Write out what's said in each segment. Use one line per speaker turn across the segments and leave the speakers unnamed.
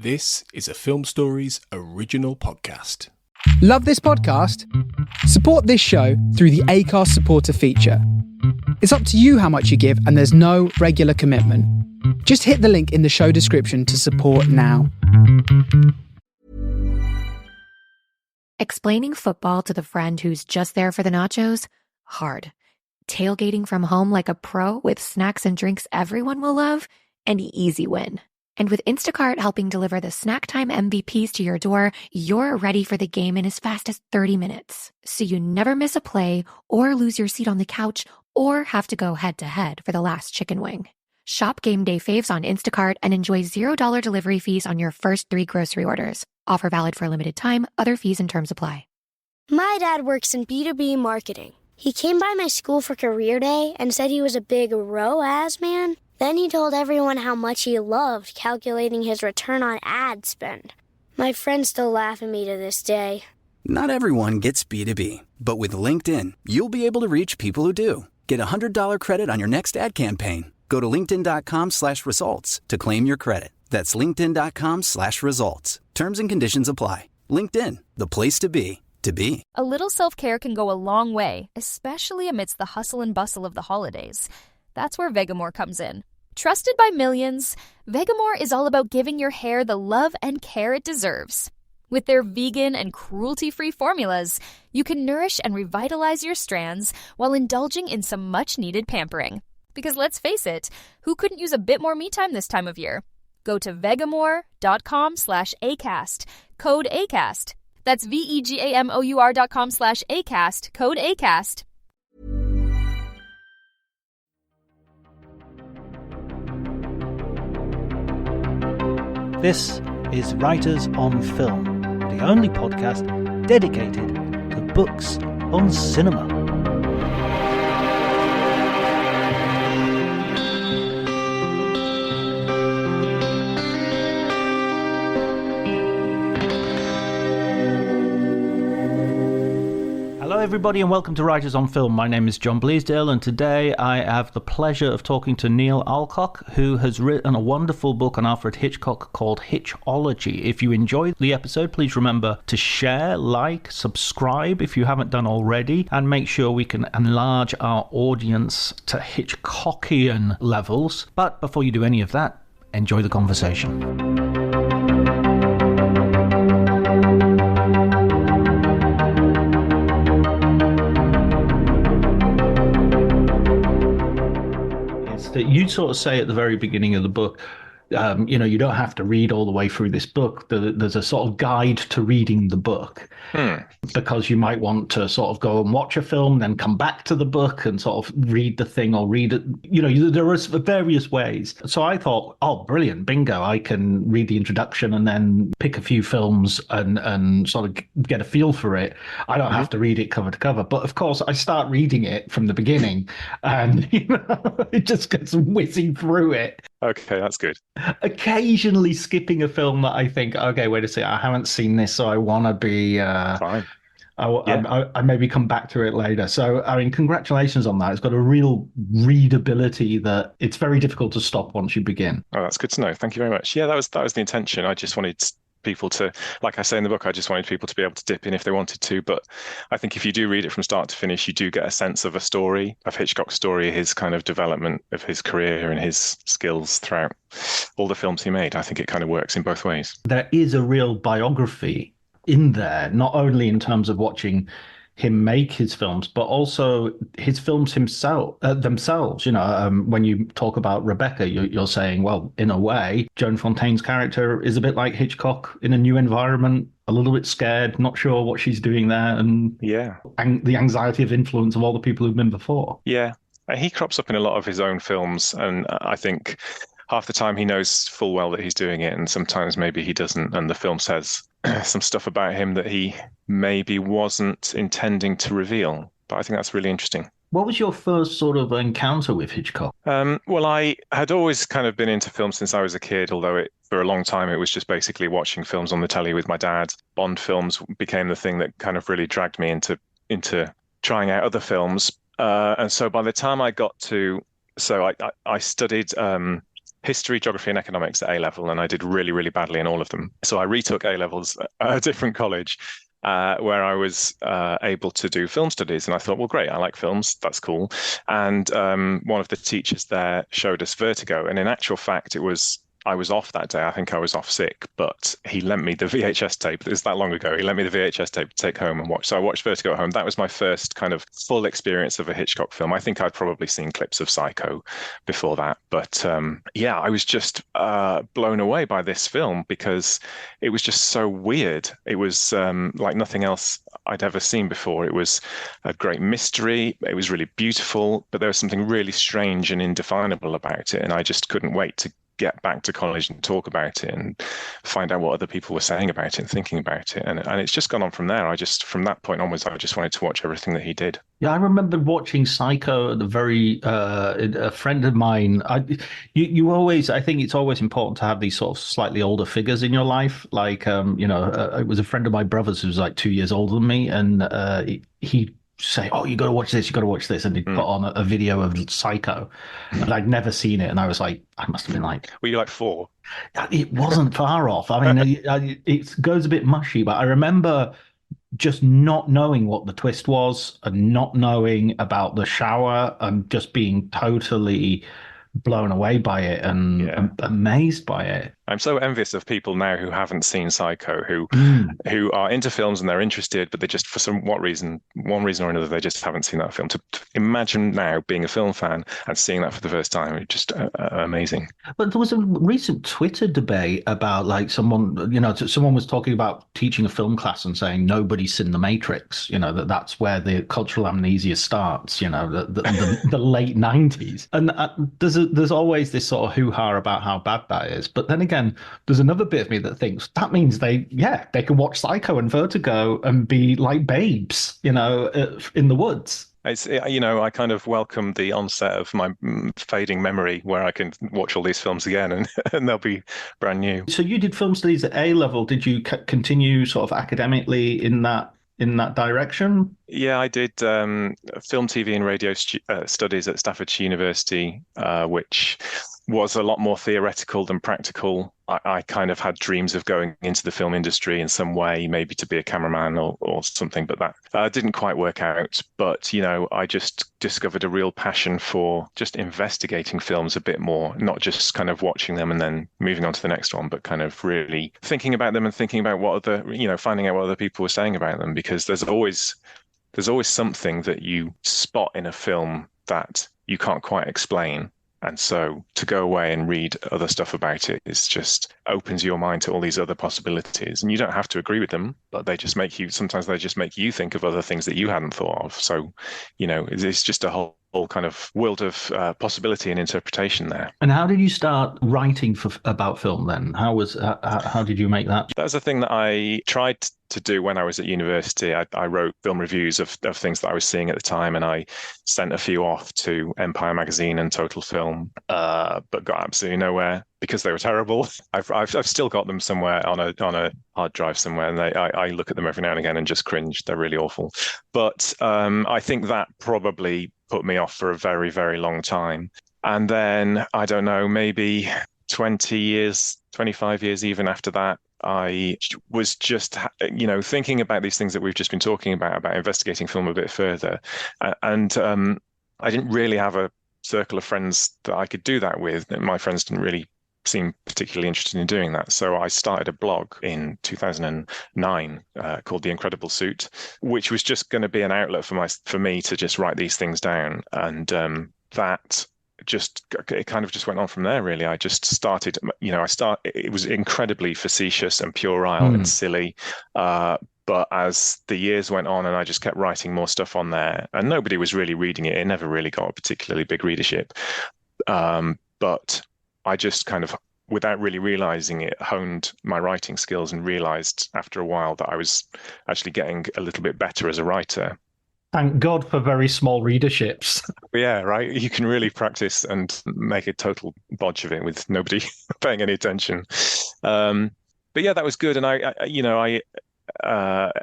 This is a Film Stories original podcast.
Love this podcast? Support this show through the Acast supporter feature. It's up to you how much you give, and there's no regular commitment. Just hit the link in the show description to support now.
Explaining football to the friend who's just there for the nachos? Hard. Tailgating from home like a pro with snacks and drinks everyone will love? An easy win. And with Instacart helping deliver the snack time MVPs to your door, you're ready for the game in as fast as 30 minutes. So you never miss a play or lose your seat on the couch or have to go head-to-head for the last chicken wing. Shop Game Day Faves on Instacart and enjoy $0 delivery fees on your first 3 grocery orders. Offer valid for a limited time. Other fees and terms apply.
My dad works in B2B marketing. He came by my school for career day and said he was a big ROAS man. Then he told everyone how much he loved calculating his return on ad spend. My friends still laugh at me to this day.
Not everyone gets B2B, but with LinkedIn, you'll be able to reach people who do. Get a $100 credit on your next ad campaign. Go to linkedin.com/results to claim your credit. That's linkedin.com/results. Terms and conditions apply. LinkedIn, the place to be, to be.
A little self-care can go a long way, especially amidst the hustle and bustle of the holidays. That's where Vegamore comes in. Trusted by millions, Vegamore is all about giving your hair the love and care it deserves. With their vegan and cruelty-free formulas, you can nourish and revitalize your strands while indulging in some much-needed pampering. Because let's face it, who couldn't use a bit more me time this time of year? Go to vegamore.com/ACAST, code ACAST. That's vegamor.com/ACAST, code ACAST.
This is Writers on Film, the only podcast dedicated to books on cinema. Hello everybody and welcome to Writers on Film. My name is John Bleasdale and today I have the pleasure of talking to Neil Alcock, who has written a wonderful book on Alfred Hitchcock called Hitchology. If you enjoyed the episode, please remember to share, like, subscribe if you haven't done already, and make sure we can enlarge our audience to Hitchcockian levels. But before you do any of that, enjoy the conversation. That you sort of say at the very beginning of the book, you don't have to read all the way through this book. There's a sort of guide to reading the book because you might want to sort of go and watch a film, then come back to the book and sort of read the thing or read it. There are various ways. So I thought, oh, brilliant, bingo. I can read the introduction and then pick a few films and sort of get a feel for it. I don't have to read it cover to cover. But of course, I start reading it from the beginning and it just gets whizzing through it.
Okay, that's good.
Occasionally skipping a film that I think, okay, wait a second, I haven't seen this, so I want to be...
Fine.
I maybe come back to it later. So, I mean, congratulations on that. It's got a real readability that it's very difficult to stop once you begin.
Oh, that's good to know. Thank you very much. Yeah, that was the intention. I just wanted people to, like I say in the book, I just wanted people to be able to dip in if they wanted to. But I think if you do read it from start to finish, you do get a sense of a story, of Hitchcock's story, his kind of development of his career and his skills throughout all the films he made. I think it kind of works in both ways. There is a real biography in there, not only in terms of watching him make his films, but also his films themselves. When you talk about Rebecca, you're saying, well, in a way, Joan Fontaine's character is a bit like Hitchcock in a new environment, a little bit scared, not sure what she's doing there, and the anxiety of influence of all the people who've been before. Yeah, he crops up in a lot of his own films, and I think half the time he knows full well that he's doing it, and sometimes maybe he doesn't, and the film says some stuff about him that he maybe wasn't intending to reveal. But I think that's really interesting.
What was your first sort of encounter with Hitchcock?
Well, I had always kind of been into film since I was a kid, although for a long time it was just basically watching films on the telly with my dad. Bond films became the thing that kind of really dragged me into trying out other films. And so by the time I got to... So I studied history, geography, and economics at A level, and I did really, really badly in all of them. So I retook A levels at a different college, where I was able to do film studies. And I thought, well, great, I like films, that's cool. And one of the teachers there showed us Vertigo. And in actual fact, I was off that day. I think I was off sick, but he lent me the VHS tape. It was that long ago. He lent me the VHS tape to take home and watch. So I watched Vertigo at home. That was my first kind of full experience of a Hitchcock film. I think I'd probably seen clips of Psycho before that. But yeah, I was just blown away by this film because it was just so weird. It was like nothing else I'd ever seen before. It was a great mystery. It was really beautiful, but there was something really strange and indefinable about it. And I just couldn't wait to get back to college and talk about it and find out what other people were saying about it and thinking about it. And it's just gone on from there. From that point onwards, I just wanted to watch everything that he did.
Yeah, I remember watching Psycho at the very, a friend of mine, you always, I think it's always important to have these sort of slightly older figures in your life. Like, it was a friend of my brother's who was like 2 years older than me. And he say, oh, you got to watch this, and he'd put on a video of Psycho, and I'd never seen it, and I was like, I must have been like,
were you like 4?
It wasn't far off. I mean, it goes a bit mushy, but I remember just not knowing what the twist was and not knowing about the shower and just being totally blown away by it and amazed by it.
I'm so envious of people now who haven't seen Psycho, who are into films and they're interested, but they just, for one reason or another, they just haven't seen that film. To imagine now being a film fan and seeing that for the first time, it's just amazing.
But there was a recent Twitter debate about like someone was talking about teaching a film class and saying nobody's seen The Matrix, that's where the cultural amnesia starts, the late 90s. And there's always this sort of hoo-ha about how bad that is. But then again, there's another bit of me that thinks that means they can watch Psycho and Vertigo and be like babes, in the woods.
It's, I kind of welcome the onset of my fading memory where I can watch all these films again and they'll be brand new.
So you did film studies at A level. Did you continue sort of academically in that direction?
Yeah, I did film, TV, and radio studies at Staffordshire University, which was a lot more theoretical than practical. I kind of had dreams of going into the film industry in some way, maybe to be a cameraman or something, but that didn't quite work out. But, I just discovered a real passion for just investigating films a bit more, not just kind of watching them and then moving on to the next one, but kind of really thinking about them and thinking about finding out what other people were saying about them, because there's always something that you spot in a film that you can't quite explain. And so to go away and read other stuff about it is just opens your mind to all these other possibilities. And you don't have to agree with them, but sometimes they just make you think of other things that you hadn't thought of. So, it's just a whole kind of world of possibility and interpretation there.
And how did you start writing about film then? How did you make that?
That was a thing that I tried to do when I was at university. I wrote film reviews of things that I was seeing at the time, and I sent a few off to Empire Magazine and Total Film, but got absolutely nowhere because they were terrible. I've still got them somewhere on a hard drive somewhere, and I look at them every now and again and just cringe. They're really awful. But I think that probably put me off for a very, very long time. And then, I don't know, maybe 20 years, 25 years even after that, I was just, thinking about these things that we've just been talking about investigating film a bit further. And I didn't really have a circle of friends that I could do that with. My friends didn't really seem particularly interested in doing that. So I started a blog in 2009 called The Incredible Suit, which was just going to be an outlet for me to just write these things down. And it kind of just went on from there, really. I just started, it was incredibly facetious and puerile and silly. But as the years went on and I just kept writing more stuff on there, and nobody was really reading it, it never really got a particularly big readership. But I just kind of, without really realizing it, honed my writing skills and realized after a while that I was actually getting a little bit better as a writer.
Thank God for very small readerships.
Yeah, right. You can really practice and make a total bodge of it with nobody paying any attention. But yeah, that was good. And I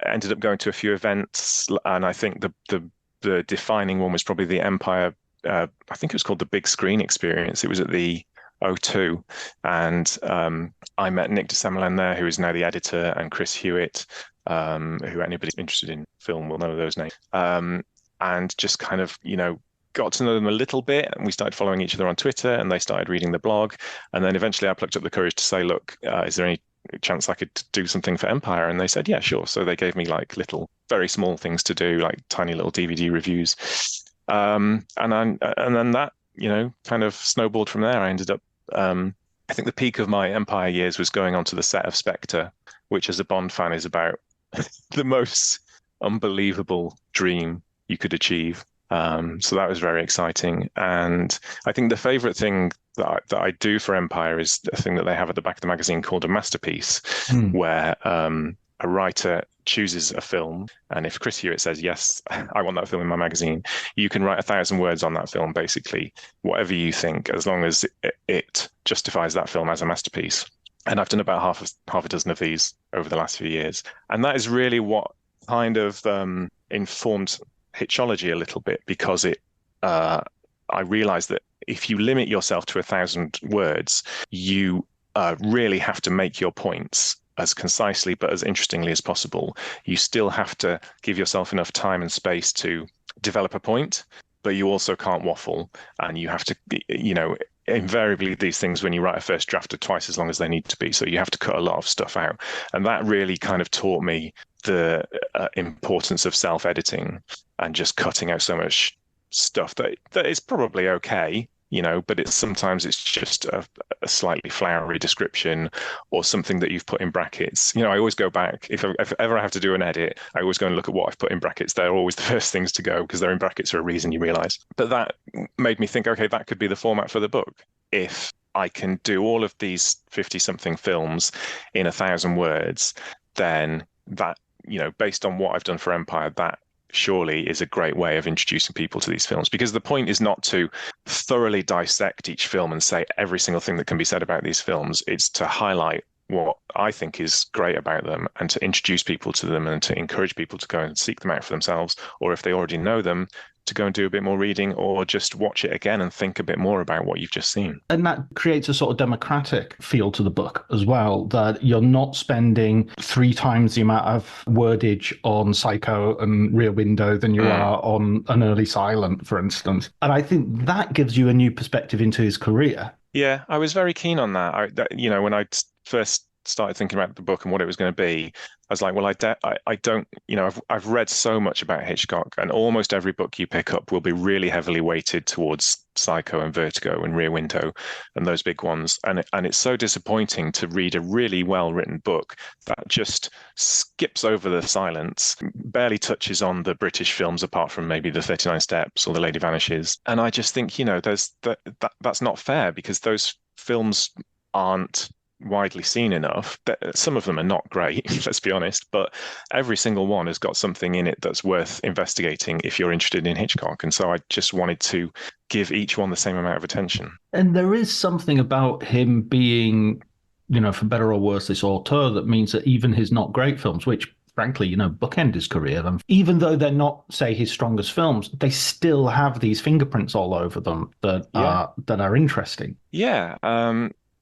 ended up going to a few events, and I think the defining one was probably the Empire. I think it was called the Big Screen Experience. It was at the '02, and I met Nick de Semmelin there, who is now the editor, and Chris Hewitt, who anybody interested in film will know those names, and just kind of, got to know them a little bit, and we started following each other on Twitter, and they started reading the blog, and then eventually I plucked up the courage to say, look, is there any chance I could do something for Empire? And they said, yeah, sure. So they gave me like little, very small things to do, like tiny little DVD reviews, and then that, kind of snowballed from there. I ended up, I think the peak of my Empire years was going onto the set of Spectre, which as a Bond fan is about the most unbelievable dream you could achieve. So that was very exciting. And I think the favorite thing that I do for Empire is a thing that they have at the back of the magazine called a masterpiece, where a writer chooses a film. And if Chris Hewitt says, yes, I want that film in my magazine, you can write 1,000 words on that film, basically, whatever you think, as long as it justifies that film as a masterpiece. And I've done about half a dozen of these over the last few years. And that is really what kind of informed Hitchology a little bit, because I realized that if you limit yourself to 1,000 words, you really have to make your points as concisely but as interestingly as possible. You still have to give yourself enough time and space to develop a point, but you also can't waffle, and you have to, invariably these things, when you write a first draft, are twice as long as they need to be. So you have to cut a lot of stuff out. And that really kind of taught me the importance of self-editing and just cutting out so much stuff that is probably okay, but sometimes it's just a slightly flowery description or something that you've put in brackets. I always go back, if ever I have to do an edit, I always go and look at what I've put in brackets. They're always the first things to go because they're in brackets for a reason, you realize. But that made me think, okay, that could be the format for the book. If I can do all of these 50-something films in 1,000 words, then that, based on what I've done for Empire, that surely is a great way of introducing people to these films, because the point is not to thoroughly dissect each film and say every single thing that can be said about these films. It's to highlight what I think is great about them and to introduce people to them and to encourage people to go and seek them out for themselves, or if they already know them, to go and do a bit more reading or just watch it again and think a bit more about what you've just seen.
And that creates a sort of democratic feel to the book as well, that you're not spending 3 times the amount of wordage on Psycho and Rear Window than you are on an early Silent, for instance. And I think that gives you a new perspective into his career.
Yeah, I was very keen on that. When I first started thinking about the book and what it was going to be, I was like, well, I don't, I've read so much about Hitchcock, and almost every book you pick up will be really heavily weighted towards Psycho and Vertigo and Rear Window and those big ones. And it's so disappointing to read a really well-written book that just skips over the silence, barely touches on the British films apart from maybe The 39 Steps or The Lady Vanishes. And I just think, that's not fair, because those films aren't widely seen enough. Some of them are not great, let's be honest, but every single one has got something in it that's worth investigating if you're interested in Hitchcock. And so I just wanted to give each one the same amount of attention. And
there is something about him being, for better or worse, this auteur that means that even his not great films, which frankly, bookend his career, and even though they're not, say, his strongest films, they still have these fingerprints all over them that are interesting.
Yeah.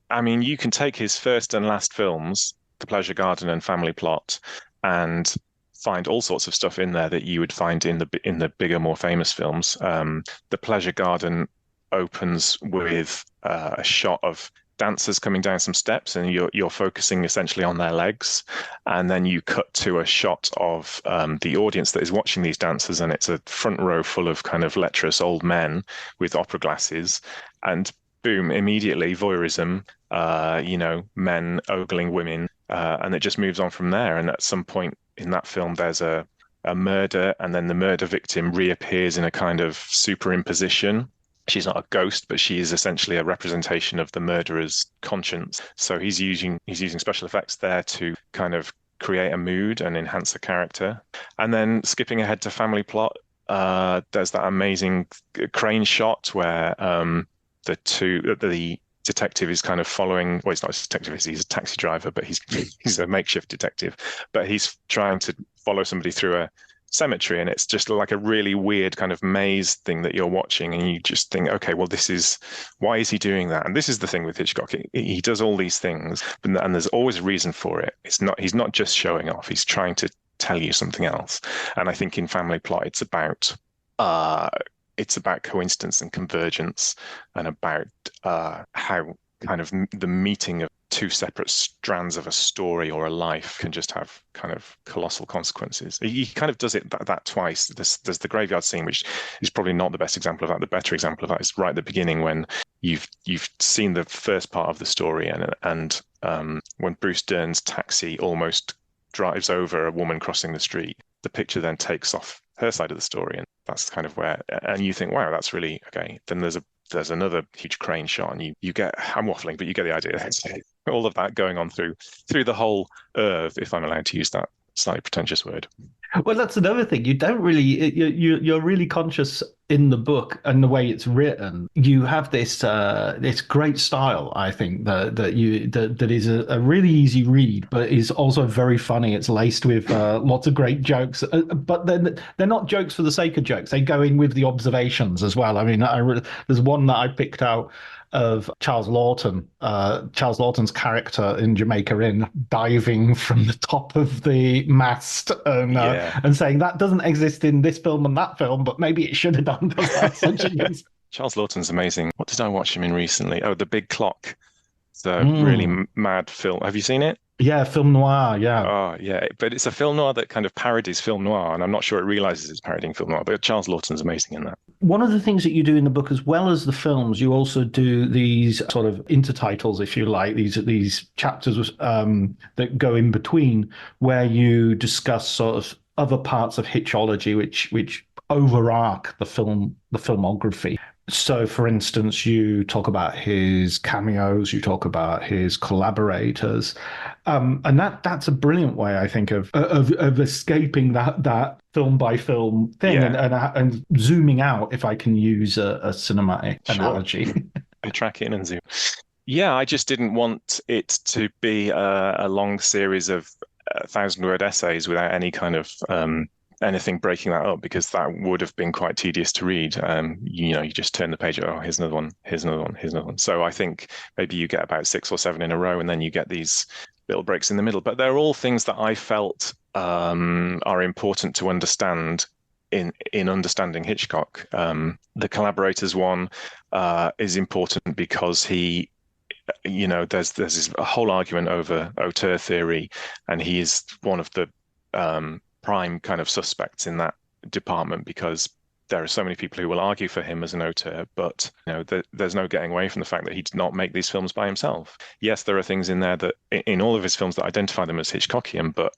I mean, you can take his first and last films, The Pleasure Garden and Family Plot, and find all sorts of stuff in there that you would find in the bigger, more famous films. The Pleasure Garden opens with a shot of dancers coming down some steps, and you're focusing essentially on their legs, and then you cut to a shot of the audience that is watching these dancers, and it's a front row full of kind of lecherous old men with opera glasses, and boom, immediately voyeurism, men ogling women, and it just moves on from there. And at some point in that film, there's a murder, and then the murder victim reappears in a kind of superimposition. She's not a ghost, but she is essentially a representation of the murderer's conscience. So he's using special effects there to kind of create a mood and enhance the character. And then skipping ahead to Family Plot, there's that amazing crane shot where the detective is kind of following, well, he's not a detective, he's a taxi driver, but he's a makeshift detective, but he's trying to follow somebody through a cemetery, and it's just like a really weird kind of maze thing that you're watching, and you just think, okay, well, why is he doing that? And this is the thing with Hitchcock. He does all these things, and there's always a reason for it. He's not just showing off. He's trying to tell you something else. And I think in Family Plot, it's about coincidence and convergence, and about how kind of the meeting of two separate strands of a story or a life can just have kind of colossal consequences. He kind of does it that twice. There's the graveyard scene, which is probably not the best example of that. The better example of that is right at the beginning, when you've seen the first part of the story, and when Bruce Dern's taxi almost drives over a woman crossing the street, the picture then takes off her side of the story, and that's kind of where, and you think, wow, that's really okay. Then there's another huge crane shot, and you get, I'm waffling, but you get the idea. All of that going on through the whole Earth, if I'm allowed to use that slightly pretentious word.
Well, that's another thing. You don't really, you're really conscious in the book and the way it's written. You have this great style, I think, that is a really easy read, but is also very funny. It's laced with lots of great jokes, but then they're not jokes for the sake of jokes. They go in with the observations as well. I mean, there's one that I picked out of Charles Lawton, Charles Lawton's character in Jamaica Inn, diving from the top of the mast and saying that doesn't exist in this film and that film, but maybe it should have done.
Charles Lawton's amazing. What did I watch him in recently? Oh, The Big Clock. It's a really mad film. Have you seen it?
Yeah, film noir, yeah.
Oh, yeah. But it's a film noir that kind of parodies film noir, and I'm not sure it realizes it's parodying film noir, but Charles Lawton's amazing in that.
One of the things that you do in the book, as well as the films, you also do these sort of intertitles, if you like, these chapters that go in between, where you discuss sort of other parts of Hitchology, which overarch the filmography. So, for instance, you talk about his cameos, you talk about his collaborators, and that's a brilliant way, I think, of escaping that film by film thing, and zooming out, if I can use a cinematic analogy.
I track in and zoom. Yeah, I just didn't want it to be a long series of 1,000-word essays without any kind of anything breaking that up, because that would have been quite tedious to read. You just turn the page, oh, here's another one, here's another one, here's another one. So I think maybe you get about 6 or 7 in a row, and then you get these little breaks in the middle. But they're all things that I felt are important to understand in understanding Hitchcock. The collaborators one is important because he, there's this a whole argument over auteur theory, and he is one of the prime kind of suspects in that department, because there are so many people who will argue for him as an auteur, but there's no getting away from the fact that he did not make these films by himself. Yes, there are things in there that in all of his films that identify them as Hitchcockian, but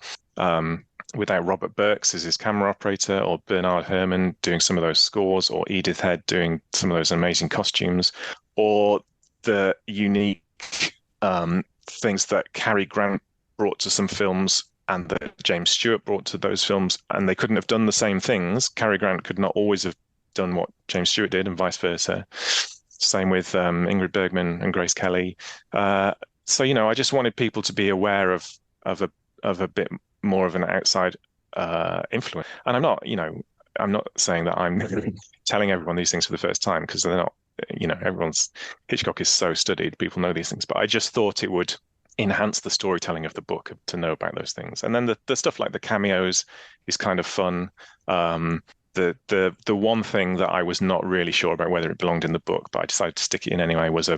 without Robert Burks as his camera operator, or Bernard Herrmann doing some of those scores, or Edith Head doing some of those amazing costumes, or the unique things that Cary Grant brought to some films and that James Stewart brought to those films, and they couldn't have done the same things. Cary Grant could not always have done what James Stewart did, and vice versa. Same with Ingrid Bergman and Grace Kelly. So I just wanted people to be aware of a bit more of an outside influence. And I'm not saying that I'm telling everyone these things for the first time, because they're not. Hitchcock is so studied, people know these things. But I just thought it would enhance the storytelling of the book to know about those things. And then the stuff like the cameos is kind of fun. The one thing that I was not really sure about whether it belonged in the book, but I decided to stick it in anyway, was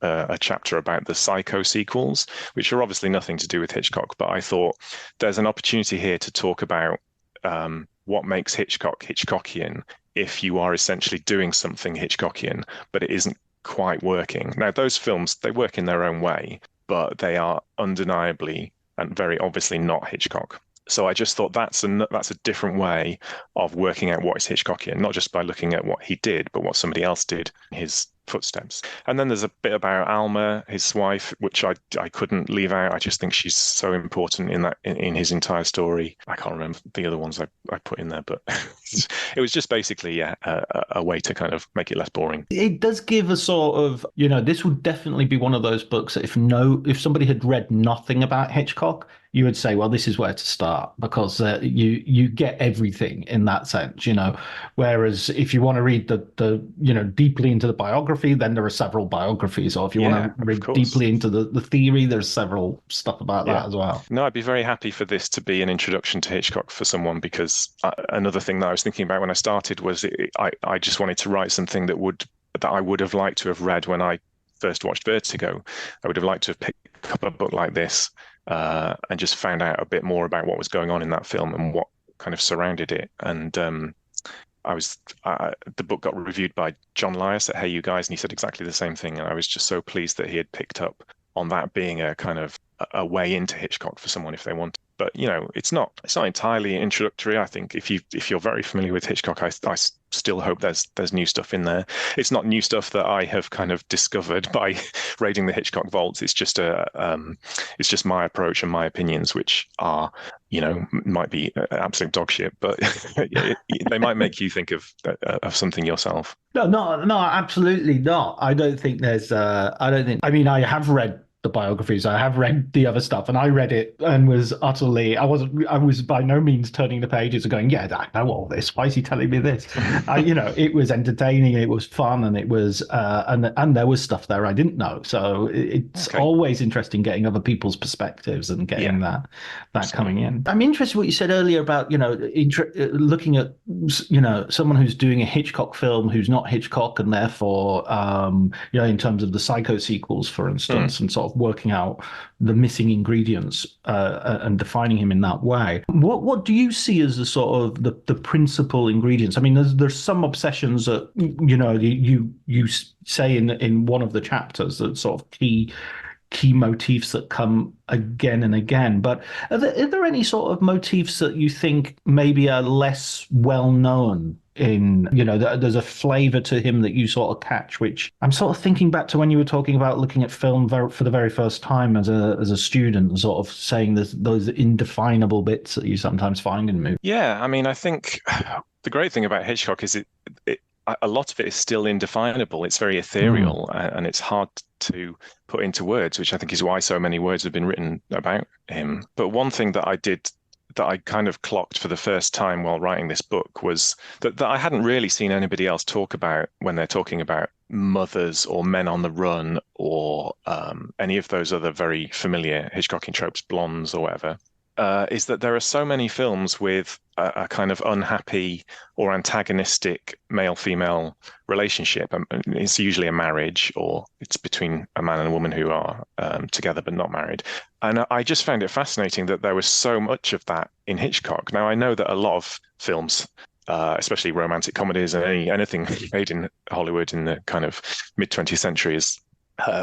a chapter about the Psycho sequels, which are obviously nothing to do with Hitchcock, but I thought there's an opportunity here to talk about what makes Hitchcock Hitchcockian, if you are essentially doing something Hitchcockian, but it isn't quite working. Now, those films, they work in their own way, but they are undeniably and very obviously not Hitchcock. So I just thought that's a different way of working out what is Hitchcockian, not just by looking at what he did, but what somebody else did in his footsteps. And then there's a bit about Alma, his wife, which I couldn't leave out. I just think she's so important in his entire story. I can't remember the other ones I put in there, but it was just basically a way to kind of make it less boring.
It does give a sort of, this would definitely be one of those books that if somebody had read nothing about Hitchcock, you would say, well, this is where to start, because you get everything in that sense, Whereas if you want to read the deeply into the biography, then there are several biographies. Or if you want to read deeply into the theory, there's several stuff about that as well.
No, I'd be very happy for this to be an introduction to Hitchcock for someone, because another thing that I was thinking about when I started was I just wanted to write something that I would have liked to have read when I first watched Vertigo. I would have liked to have picked up a book like this and just found out a bit more about what was going on in that film and what kind of surrounded it. And the book got reviewed by John Lyas at Hey You Guys, and he said exactly the same thing. And I was just so pleased that he had picked up on that being a kind of a way into Hitchcock for someone if they want. But it's not entirely introductory. I think if you're very familiar with Hitchcock, I still hope there's new stuff in there. It's not new stuff that I have kind of discovered by raiding the Hitchcock vaults. It's just it's just my approach and my opinions, which are might be absolute dog shit, but they might make you think of something yourself.
No, absolutely not. I don't think there's. I mean, I have read the biographies. I have read the other stuff, and I read it and was utterly. I was by no means turning the pages and going, "Yeah, I know all this. Why is he telling me this?" It was entertaining, it was fun, and it was, and there was stuff there I didn't know. So it's always interesting getting other people's perspectives and getting that coming in. I'm interested in what you said earlier about looking at someone who's doing a Hitchcock film who's not Hitchcock, and therefore in terms of the Psycho sequels, for instance, and sort of working out the missing ingredients and defining him in that way. What do you see as the sort of the principal ingredients? I mean, there's some obsessions that you say in one of the chapters that sort of key motifs that come again and again. But are there any sort of motifs that you think maybe are less well known? There's a flavor to him that you sort of catch, which I'm sort of thinking back to when you were talking about looking at film for the very first time as a student, sort of saying those indefinable bits that you sometimes find in movies.
Yeah, I mean, I think the great thing about Hitchcock is a lot of it is still indefinable. It's very ethereal and it's hard to put into words, which I think is why so many words have been written about him. But one thing that I kind of clocked for the first time while writing this book was that I hadn't really seen anybody else talk about when they're talking about mothers or men on the run or any of those other very familiar Hitchcockian tropes, blondes or whatever, is that there are so many films with a kind of unhappy or antagonistic male-female relationship. It's usually a marriage, or it's between a man and a woman who are together but not married. And I just found it fascinating that there was so much of that in Hitchcock. Now, I know that a lot of films, especially romantic comedies and anything made in Hollywood in the kind of mid-20th century is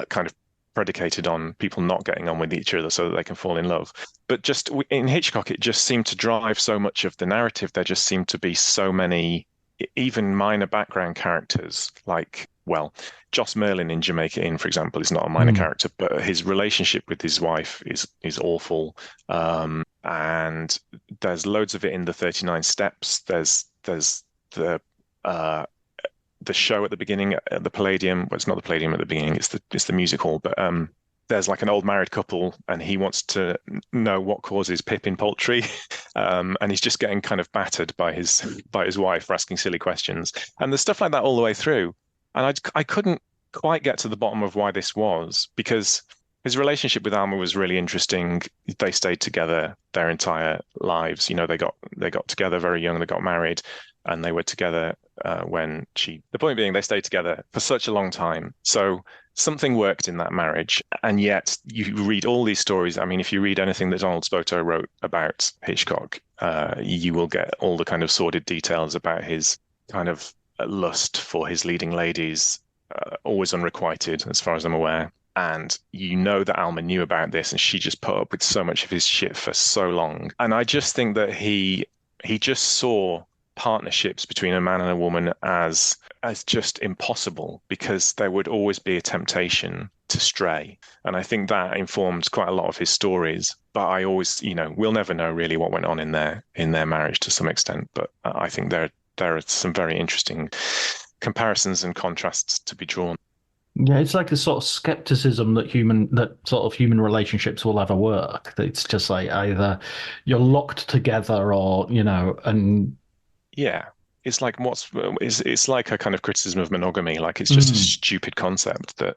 kind of predicated on people not getting on with each other so that they can fall in love. But just in Hitchcock, it just seemed to drive so much of the narrative. There just seemed to be so many, even minor background characters, like, well, Joss Merlin in Jamaica Inn, for example, is not a minor character, but his relationship with his wife is awful. And there's loads of it in the 39 Steps. There's the show at the beginning at the Palladium. Well, it's not the Palladium at the beginning, it's the music hall, but there's like an old married couple and he wants to know what causes Pip in poultry, and he's just getting kind of battered by his wife for asking silly questions, and there's stuff like that all the way through. And I couldn't quite get to the bottom of why this was, because his relationship with Alma was really interesting. They stayed together their entire lives. They got together very young, they got married, and they were together the point being, they stayed together for such a long time. So something worked in that marriage. And yet you read all these stories. I mean, if you read anything that Donald Spoto wrote about Hitchcock, you will get all the kind of sordid details about his kind of lust for his leading ladies, always unrequited, as far as I'm aware. And that Alma knew about this, and she just put up with so much of his shit for so long. And I just think that he just saw partnerships between a man and a woman as just impossible, because there would always be a temptation to stray. And I think that informed quite a lot of his stories. But I always, we'll never know really what went on in their marriage to some extent. But I think there are some very interesting comparisons and contrasts to be drawn.
Yeah, it's like a sort of skepticism that sort of human relationships will ever work. It's just like either you're locked together or, and
yeah, it's like it's like a kind of criticism of monogamy. Like it's just a stupid concept that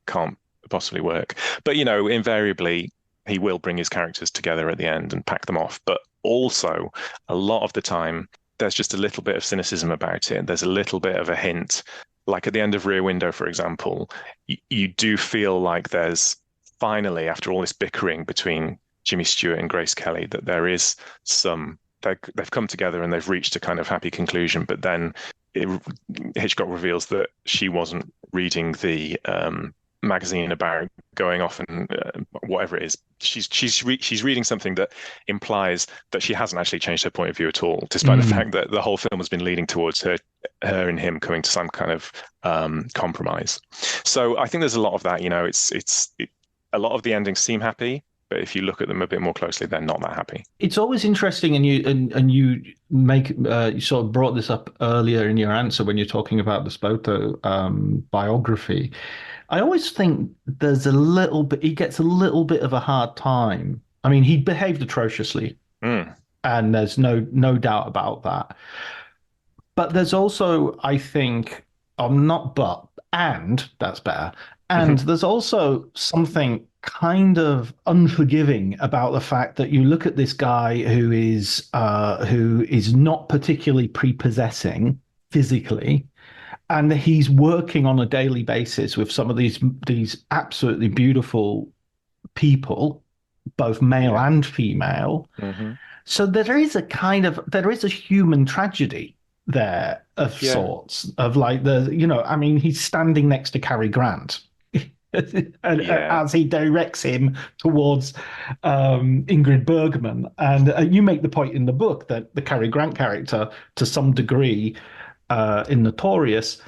can't possibly work. But invariably he will bring his characters together at the end and pack them off. But also a lot of the time there's just a little bit of cynicism about it. There's a little bit of a hint. Like at the end of Rear Window, for example, you do feel like there's finally, after all this bickering between Jimmy Stewart and Grace Kelly, that there is they've come together and they've reached a kind of happy conclusion. But then Hitchcock reveals that she wasn't reading the magazine about going off and whatever it is. She's reading something that implies that she hasn't actually changed her point of view at all, despite the fact that the whole film has been leading towards her and him coming to some kind of compromise. So I think there's a lot of that. A lot of the endings seem happy, but if you look at them a bit more closely, they're not that happy.
It's always interesting, and you make you sort of brought this up earlier in your answer when you're talking about the Spoto biography. I always think he gets a little bit of a hard time. I mean, he behaved atrociously, and there's no doubt about that. But there's also, I think, and that's better. And there's also something kind of unforgiving about the fact that you look at this guy who is not particularly prepossessing physically, and he's working on a daily basis with some of these absolutely beautiful people, both male and female. So there is a human tragedy there of sorts, of like he's standing next to Cary Grant as he directs him towards Ingrid Bergman. And you make the point in the book that the Cary Grant character, to some degree, in Notorious,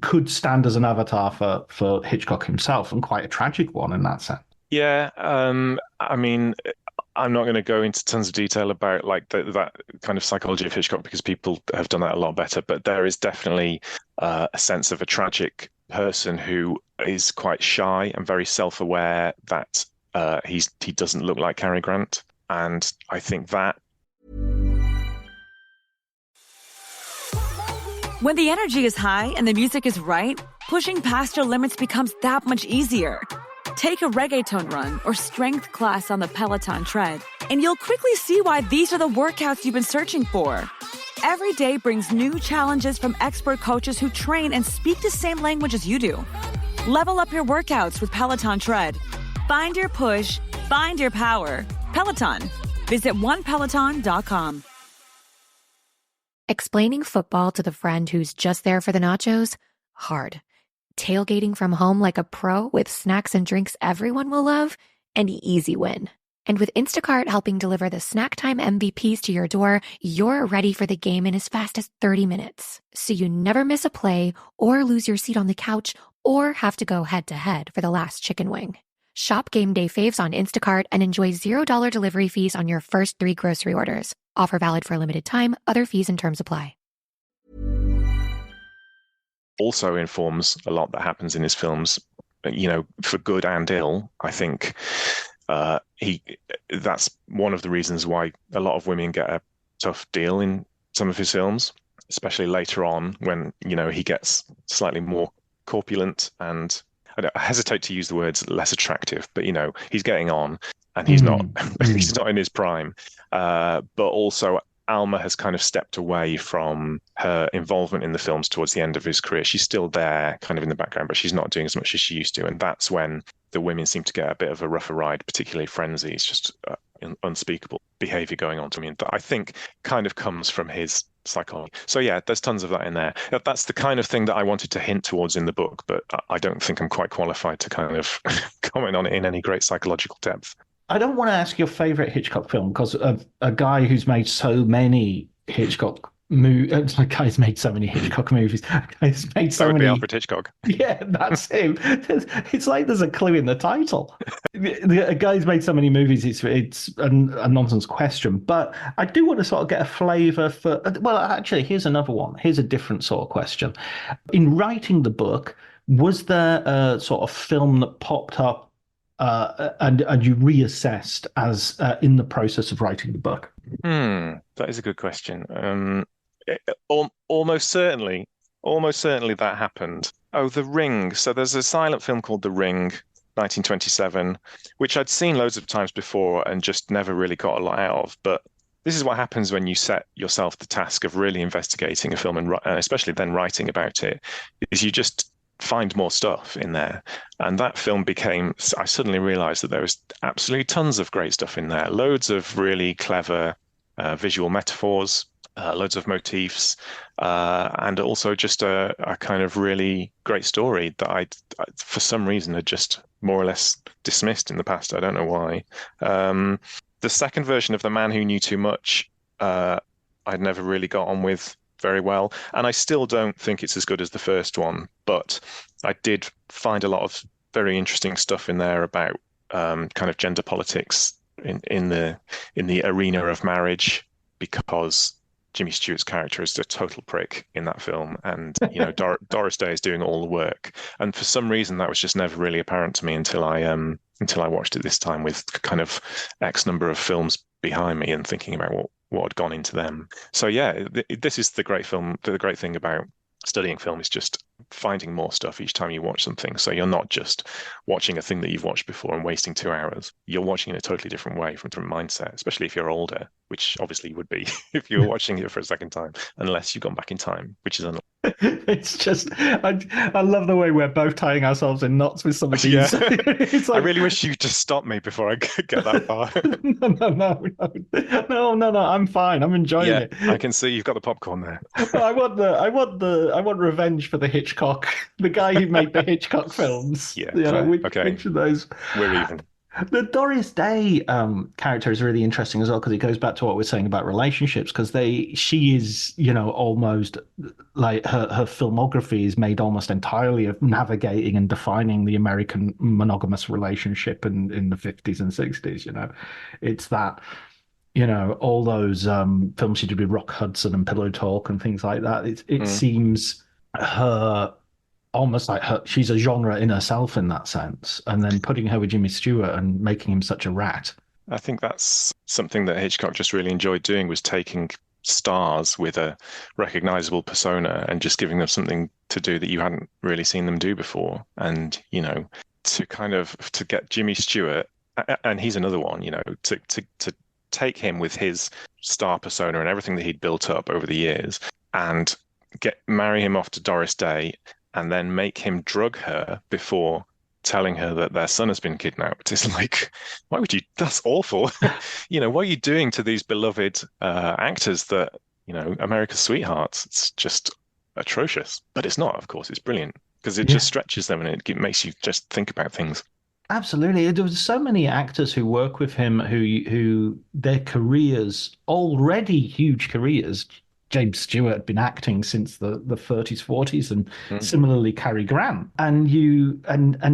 could stand as an avatar for Hitchcock himself, and quite a tragic one in that sense.
Yeah, I mean, I'm not going to go into tons of detail about like that kind of psychology of Hitchcock, because people have done that a lot better. But there is definitely a sense of a tragic person who is quite shy and very self-aware that he doesn't look like Cary Grant, and I think that.
When the energy is high and the music is right, pushing past your limits becomes that much easier. Take a reggaeton run or strength class on the Peloton tread, and you'll quickly see why these are the workouts you've been searching for. Every day brings new challenges from expert coaches who train and speak the same language as you do. Level up your workouts with Peloton Tread. Find your push, find your power. Peloton. Visit onepeloton.com.
Explaining football to the friend who's just there for the nachos? Hard. Tailgating from home like a pro with snacks and drinks everyone will love? An easy win. And with Instacart helping deliver the snack time MVPs to your door, you're ready for the game in as fast as 30 minutes. So you never miss a play or lose your seat on the couch or have to go head-to-head for the last chicken wing. Shop game day faves on Instacart and enjoy $0 delivery fees on your first 3 grocery orders. Offer valid for a limited time. Other fees and terms apply.
Also informs a lot that happens in his films, for good and ill. I think that's one of the reasons why a lot of women get a tough deal in some of his films, especially later on when, he gets slightly more corpulent and, I hesitate to use the words less attractive, but, he's getting on and he's not he's not in his prime. But also Alma has kind of stepped away from her involvement in the films towards the end of his career. She's still there kind of in the background, but she's not doing as much as she used to. And that's when the women seem to get a bit of a rougher ride, particularly Frenzy. It's just unspeakable behavior going on to me. And that I think kind of comes from his psychology. So yeah, there's tons of that in there. That's the kind of thing that I wanted to hint towards in the book, but I don't think I'm quite qualified to kind of comment on it in any great psychological depth.
I don't want to ask your favorite Hitchcock film, because a guy who's made so many Hitchcock guy's made so many Hitchcock movies. Guy's made so
That would
many.
be Alfred Hitchcock.
Yeah, that's him. It's like there's a clue in the title. The guy's made so many movies. It's a nonsense question, but I do want to sort of get a flavour for. Well, actually, here's another one. Here's a different sort of question. In writing the book, was there a sort of film that popped up and you reassessed as in the process of writing the book?
That is a good question. Almost certainly that happened. Oh, The Ring. So there's a silent film called The Ring, 1927, which I'd seen loads of times before and just never really got a lot out of. But this is what happens when you set yourself the task of really investigating a film and especially then writing about it, is you just find more stuff in there. And that film I suddenly realized that there was absolutely tons of great stuff in there. Loads of really clever visual metaphors, loads of motifs, and also just a kind of really great story that I for some reason had just more or less dismissed in the past. I don't know why. The second version of The Man Who Knew Too Much, I'd never really got on with very well, and I still don't think it's as good as the first one, but I did find a lot of very interesting stuff in there about kind of gender politics in the arena of marriage, because Jimmy Stewart's character is a total prick in that film, and Doris Day is doing all the work, and for some reason that was just never really apparent to me until I watched it this time with kind of X number of films behind me and thinking about what had gone into them. So yeah, this is the great film. The great thing about studying film is just finding more stuff each time you watch something. So you're not just watching a thing that you've watched before and wasting 2 hours. You're watching in a totally different way, from a different mindset, especially if you're older, which obviously you would be if you were watching it for a second time, unless you've gone back in time, which is unlikely.
It's just, I love the way we're both tying ourselves in knots with some of these.
Yeah.
It's like,
I really wish you'd just stop me before I get that far.
No, I'm fine. I'm enjoying it.
I can see you've got the popcorn there.
I want revenge for the Hitchcock, the guy who made the Hitchcock films.
Yeah,
which of those?
We're even.
The Doris Day character is really interesting as well, because it goes back to what we're saying about relationships, because she is, almost like her filmography is made almost entirely of navigating and defining the American monogamous relationship in the 50s and 60s. It's that, all those films she did with Rock Hudson and Pillow Talk and things like that. It seems her almost like she's a genre in herself in that sense, and then putting her with Jimmy Stewart and making him such a rat.
I think that's something that Hitchcock just really enjoyed doing, was taking stars with a recognizable persona and just giving them something to do that you hadn't really seen them do before. And to get Jimmy Stewart, and he's another one, to take him with his star persona and everything that he'd built up over the years and marry him off to Doris Day, and then make him drug her before telling her that their son has been kidnapped. It's like, why would you? That's awful. What are you doing to these beloved actors that, America's sweethearts? It's just atrocious. But it's not, of course. It's brilliant, because it just stretches them and it makes you just think about things.
Absolutely. There was so many actors who work with him who their careers, already huge careers. James Stewart had been acting since the 30s, 40s, and similarly Cary Grant. And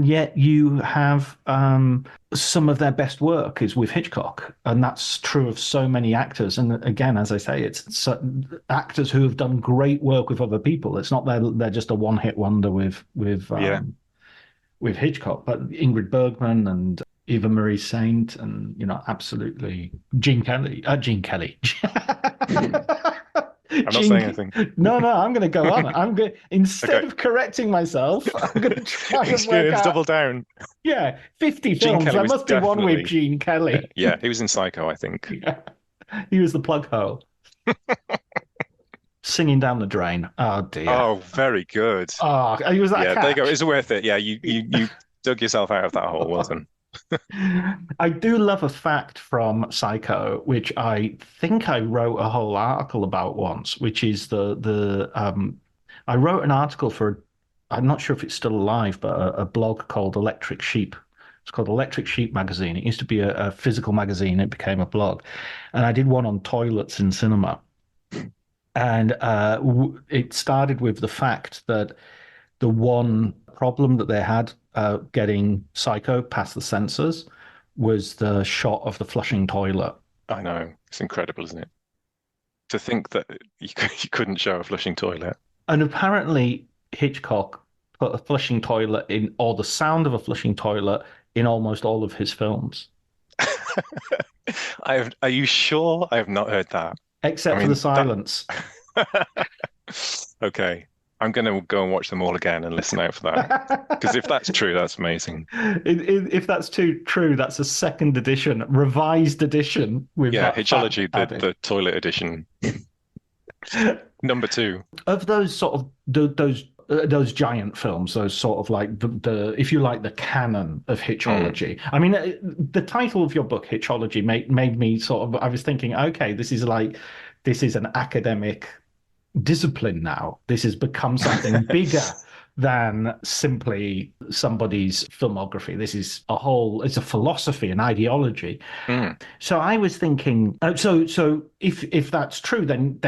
yet you have some of their best work is with Hitchcock, and that's true of so many actors. And again, as I say, it's actors who have done great work with other people. It's not they're just a one-hit wonder with Hitchcock, but Ingrid Bergman and Eva Marie Saint, and absolutely Gene Kelly.
I'm not saying anything.
No, I'm going to go on. I'm going instead of correcting myself, I'm going to try and work out.
Double down.
Yeah, 50 films. There must be one with Gene Kelly.
Yeah, he was in Psycho, I think.
Yeah. He was the plug hole. Singing Down the Drain. Oh dear.
Oh, very good.
Oh, he was that.
Yeah,
catch.
there you go. It's worth it. Yeah, you dug yourself out of that hole. Well done.
I do love a fact from Psycho, which I think I wrote a whole article about once, which is I wrote an article for, I'm not sure if it's still alive, but a blog called Electric Sheep. It's called Electric Sheep magazine. It used to be a physical magazine. It became a blog. And I did one on toilets in cinema. And it started with the fact that the one problem that they had getting Psycho past the censors was the shot of the flushing toilet.
I know. It's incredible, isn't it? To think that you couldn't show a flushing toilet.
And apparently Hitchcock put a flushing toilet in, or the sound of a flushing toilet, in almost all of his films.
Are you sure? I have not heard that.
Except for the silence.
Okay. I'm going to go and watch them all again and listen out for that. Because if that's true, that's amazing.
If that's true, that's a second edition, revised edition. With
Hitchology, the toilet edition. Number 2.
Of those sort of those giant films, those sort of like the if you like the canon of Hitchology. I mean, the title of your book, Hitchology, made me sort of. I was thinking, okay, this is an academic discipline now. This has become something bigger than simply somebody's filmography. This is it's a philosophy, an ideology. So I was thinking, so if that's true, then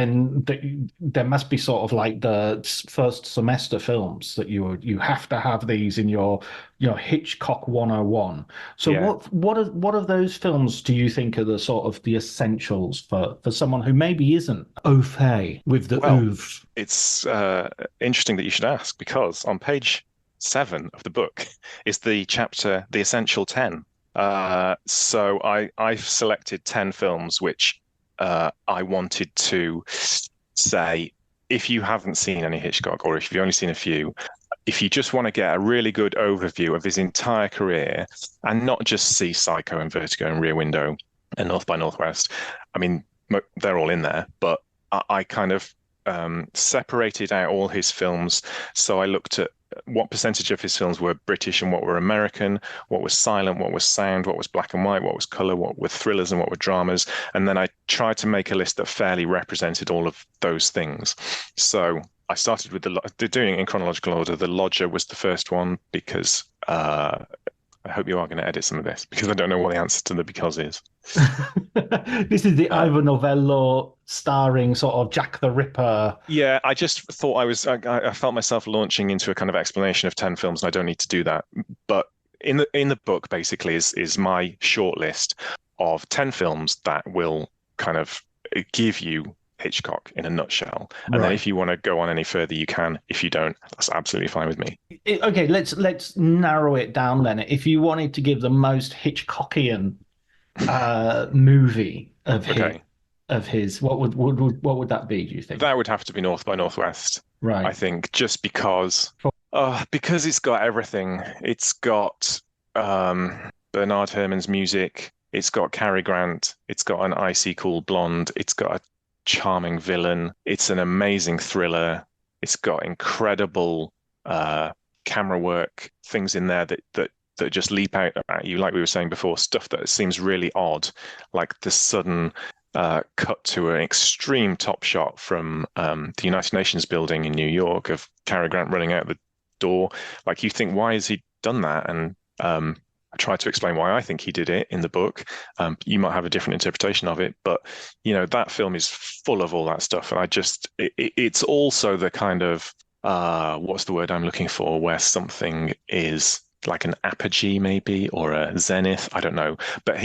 there must be sort of like the first semester films that you have to have these in your Hitchcock 101. So
Yeah.
what of those films do you think are the sort of the essentials for someone who maybe isn't au fait with the oeuvre?
It's interesting that you should ask, because on page 7 of the book is the chapter, The Essential 10. So I've selected 10 films which I wanted to say, if you haven't seen any Hitchcock, or if you've only seen a few, if you just want to get a really good overview of his entire career and not just see Psycho and Vertigo and Rear Window and North by Northwest, I mean, they're all in there, but I kind of separated out all his films. So I looked at what percentage of his films were British and what were American, what was silent, what was sound, what was black and white, what was color, what were thrillers and what were dramas. And then I tried to make a list that fairly represented all of those things. So I started with doing it in chronological order. The Lodger was the first one, because I hope you are going to edit some of this, because I don't know what the answer to the because is.
This is the Ivor Novello starring sort of Jack the Ripper.
Yeah, I just thought I felt myself launching into a kind of explanation of 10 films, and I don't need to do that. But in the book, basically, is my short list of 10 films that will kind of give you Hitchcock in a nutshell. And then if you want to go on any further, you can. If you don't, that's absolutely fine with me.
Okay, let's narrow it down then. If you wanted to give the most Hitchcockian movie of his, what would that be, do you think?
That would have to be North by Northwest.
Right.
I think, just because it's got everything. It's got Bernard Herrmann's music. It's got Cary Grant. It's got an icy cool blonde. It's got a charming villain. It's an amazing thriller. It's got incredible camera work, things in there that just leap out at you, like we were saying before, stuff that seems really odd, like the sudden cut to an extreme top shot from the United Nations building in New York of Cary Grant running out the door. Like, you think, why has he done that? And I try to explain why I think he did it in the book. You might have a different interpretation of it, but that film is full of all that stuff. And it's also the kind of what's the word I'm looking for, where something is like an apogee maybe, or a zenith, I don't know. But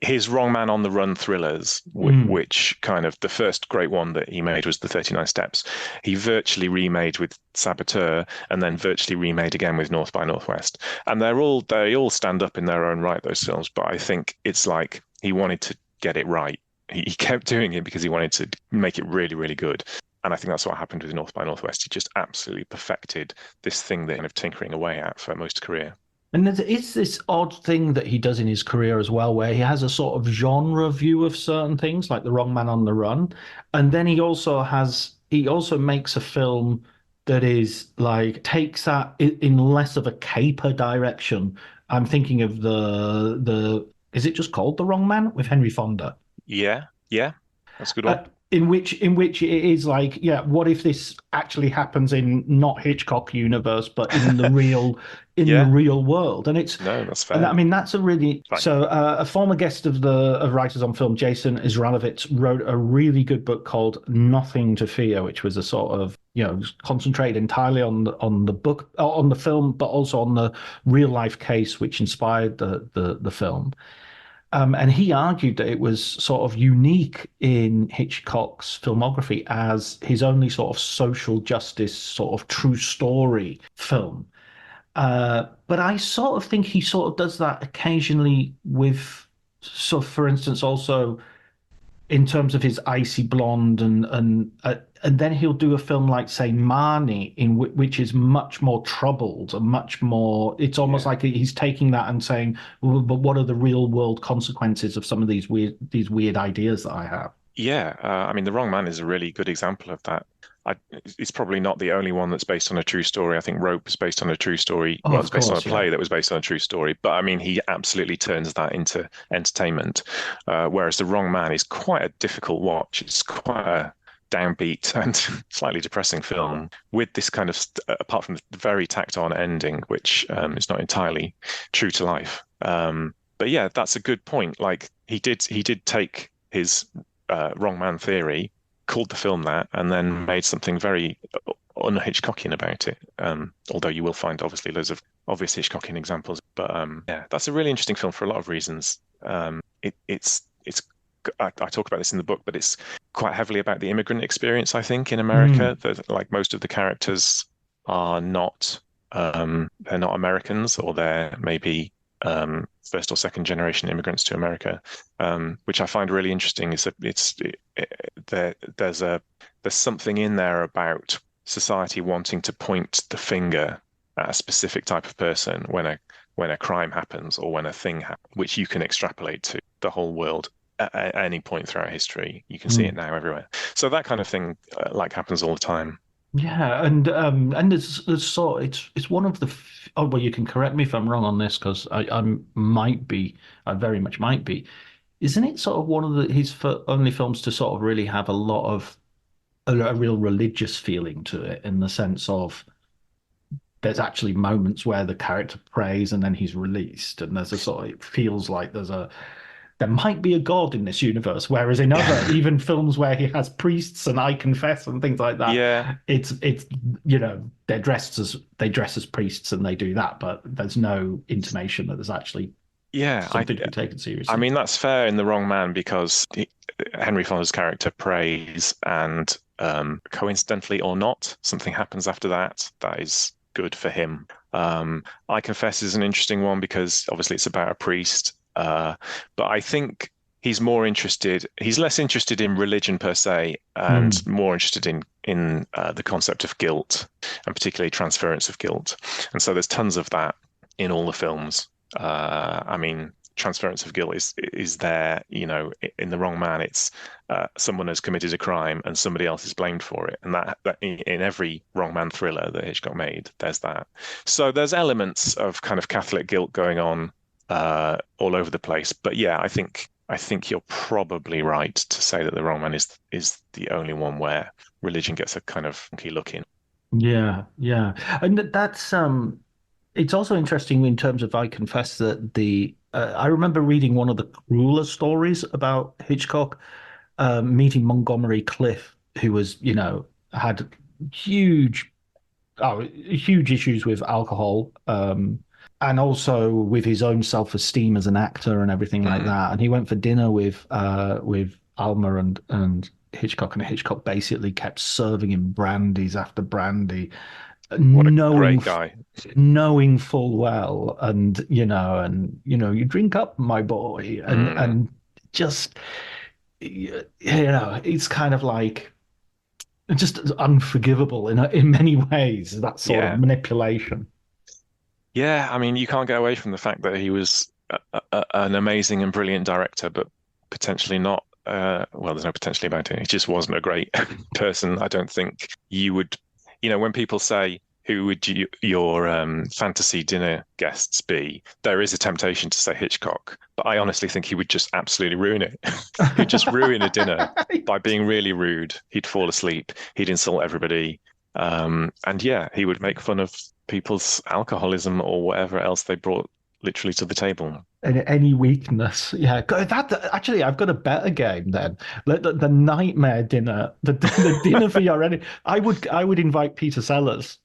his Wrong Man on the Run thrillers, which kind of the first great one that he made was the 39 Steps. He virtually remade with Saboteur, and then virtually remade again with North by Northwest. And they all stand up in their own right, those films. But I think it's like he wanted to get it right. He kept doing it because he wanted to make it really, really good. And I think that's what happened with North by Northwest. He just absolutely perfected this thing that kind of tinkering away at for most career.
And there is this odd thing that he does in his career as well, where he has a sort of genre view of certain things, like The Wrong Man on the Run. And then he also makes a film that is like, takes that in less of a caper direction. I'm thinking of is it just called The Wrong Man, with Henry Fonda?
Yeah, that's a good one.
In which it is like, what if this actually happens in not Hitchcock universe, but in the in the real world. And
no, that's fair.
And I mean, that's a really a former guest of Writers on Film, Jason Israelovich, wrote a really good book called Nothing to Fear, which was a sort of concentrated entirely on the book, on the film, but also on the real life case which inspired the film. And he argued that it was sort of unique in Hitchcock's filmography as his only sort of social justice, sort of true story film. But I sort of think he sort of does that occasionally with, so for instance, also in terms of his Icy Blonde, and then he'll do a film like, say, Marnie, which is much more troubled and much more. It's almost like he's taking that and saying, well, but what are the real world consequences of some of these weird ideas that I have?
Yeah, I mean, The Wrong Man is a really good example of that. It's probably not the only one that's based on a true story. I think Rope is based on a true story. Well, it's based on a play that was based on a true story. But I mean, he absolutely turns that into entertainment. Whereas The Wrong Man is quite a difficult watch. It's quite a downbeat and slightly depressing film with this kind of, apart from the very tacked on ending, which is not entirely true to life. But yeah, that's a good point. Like he did take his Wrong Man theory, called the film that, and then made something very un-Hitchcockian about it. Although you will find obviously loads of obvious Hitchcockian examples. But yeah, that's a really interesting film for a lot of reasons. It's I talk about this in the book, but it's quite heavily about the immigrant experience, I think, in America. That like most of the characters are not they're not Americans, or they're maybe first or second generation immigrants to America, which I find really interesting. Is that there's something in there about society wanting to point the finger at a specific type of person when a crime happens or when a thing happens, which you can extrapolate to the whole world at any point throughout history. You can see it now everywhere. So that kind of thing like happens all the time.
Yeah, and there's sort, it's one of the well, you can correct me if I'm wrong on this, because I very much might be. Isn't it sort of one of his only films to sort of really have a lot of a real religious feeling to it, in the sense of there's actually moments where the character prays and then he's released, and there's a sort of, it feels like there might be a God in this universe, whereas in other even films where he has priests and I confess and things like that, it's they dress as priests and they do that, but there's no intimation that there's actually something to be taken seriously.
I mean, that's fair in The Wrong Man, because Henry Fonda's character prays, and coincidentally or not, something happens after that is good for him. I Confess is an interesting one because obviously it's about a priest. But I think he's less interested in religion per se, and more interested in the concept of guilt, and particularly transference of guilt. And so there's tons of that in all the films. I mean, transference of guilt is there, in The Wrong Man. It's someone has committed a crime and somebody else is blamed for it. And that in every Wrong Man thriller that Hitchcock made, there's that. So there's elements of kind of Catholic guilt going on all over the place. But yeah, I think you're probably right to say that The Wrong Man is the only one where religion gets a kind of funky look in.
Yeah, and that's it's also interesting in terms of I Confess that I remember reading one of the crueler stories about Hitchcock, meeting Montgomery Clift, who was had huge issues with alcohol. And also with his own self-esteem as an actor and everything like that. And he went for dinner with Alma and Hitchcock, and Hitchcock basically kept serving him brandies after brandy,
what a great guy,
knowing full well, and you drink up, my boy, and just it's kind of like just unforgivable in many ways, that sort of manipulation.
Yeah, I mean, you can't get away from the fact that he was an amazing and brilliant director, but potentially not. Well, there's no potentially about it. He just wasn't a great person. I don't think you would. When people say, "Who would your fantasy dinner guests be?" there is a temptation to say Hitchcock, but I honestly think he would just absolutely ruin it. He'd just ruin a dinner by being really rude. He'd fall asleep. He'd insult everybody. And yeah, he would make fun of people's alcoholism or whatever else they brought literally to the table.
Any weakness, yeah. Actually, I've got a better game then. The nightmare dinner, the dinner for your enemy. I would invite Peter Sellers.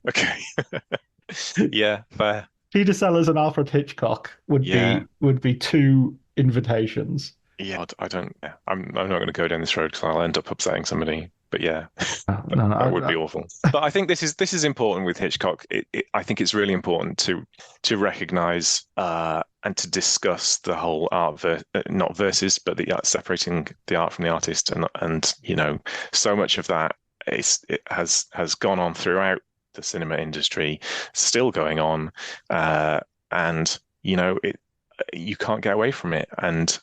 Okay. Yeah, fair.
Peter Sellers and Alfred Hitchcock would be two invitations.
Yeah, I don't. Yeah, I'm not going to go down this road because I'll end up upsetting somebody. But yeah, that would be awful. But I think this is important with Hitchcock. I think it's really important to recognize and to discuss the whole art not versus, but the separating the art from the artist, and so much of that has gone on throughout the cinema industry, still going on, and you can't get away from it. And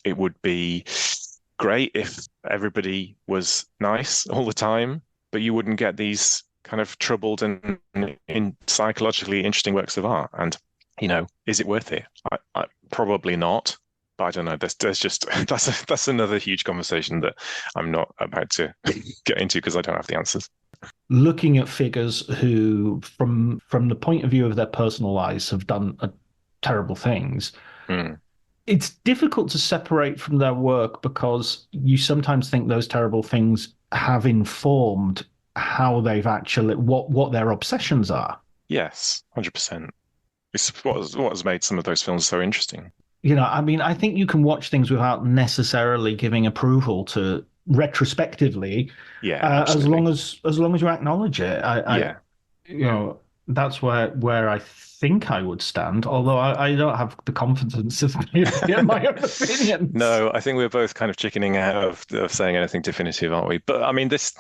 it would be great if everybody was nice all the time, but you wouldn't get these kind of troubled and psychologically interesting works of art. And is it worth it? I probably not. But I don't know. There's just that's another huge conversation that I'm not about to get into because I don't have the answers.
Looking at figures who, from the point of view of their personal lives, have done terrible things. It's difficult to separate from their work because you sometimes think those terrible things have informed how they've actually what their obsessions are.
Yes, 100%. It's what has made some of those films so interesting.
I mean, I think you can watch things without necessarily giving approval to retrospectively.
Yeah,
as long as you acknowledge it. That's where I think I would stand, although I don't have the confidence of my own opinions.
No, I think we're both kind of chickening out of saying anything definitive, aren't we? But I mean, this